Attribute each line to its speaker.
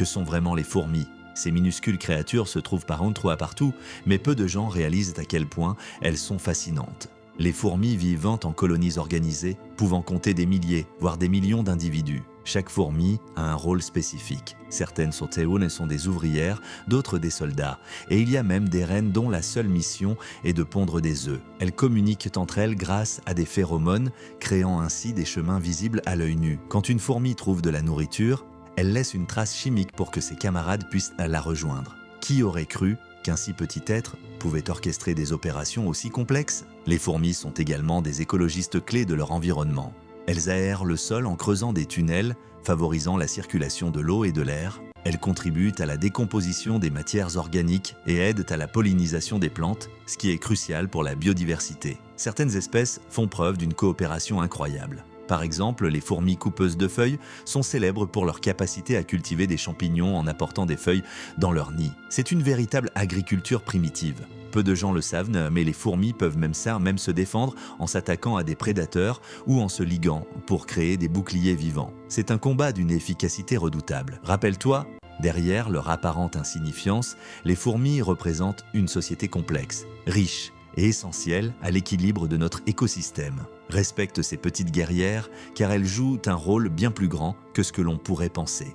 Speaker 1: Que sont vraiment les fourmis? Ces minuscules créatures se trouvent par endroits partout, mais peu de gens réalisent à quel point elles sont fascinantes. Les fourmis vivant en colonies organisées, pouvant compter des milliers, voire des millions d'individus. Chaque fourmi a un rôle spécifique. Certaines sur Théoune sont des ouvrières, d'autres des soldats. Et il y a même des reines dont la seule mission est de pondre des œufs. Elles communiquent entre elles grâce à des phéromones, créant ainsi des chemins visibles à l'œil nu. Quand une fourmi trouve de la nourriture, elle laisse une trace chimique pour que ses camarades puissent la rejoindre. Qui aurait cru qu'un si petit être pouvait orchestrer des opérations aussi complexes? Les fourmis sont également des écologistes clés de leur environnement. Elles aèrent le sol en creusant des tunnels, favorisant la circulation de l'eau et de l'air. Elles contribuent à la décomposition des matières organiques et aident à la pollinisation des plantes, ce qui est crucial pour la biodiversité. Certaines espèces font preuve d'une coopération incroyable. Par exemple, les fourmis coupeuses de feuilles sont célèbres pour leur capacité à cultiver des champignons en apportant des feuilles dans leur nid. C'est une véritable agriculture primitive. Peu de gens le savent, mais les fourmis peuvent même se défendre en s'attaquant à des prédateurs ou en se liguant pour créer des boucliers vivants. C'est un combat d'une efficacité redoutable. Rappelle-toi, derrière leur apparente insignifiance, les fourmis représentent une société complexe, riche et essentielle à l'équilibre de notre écosystème. Respecte ces petites guerrières car elles jouent un rôle bien plus grand que ce que l'on pourrait penser.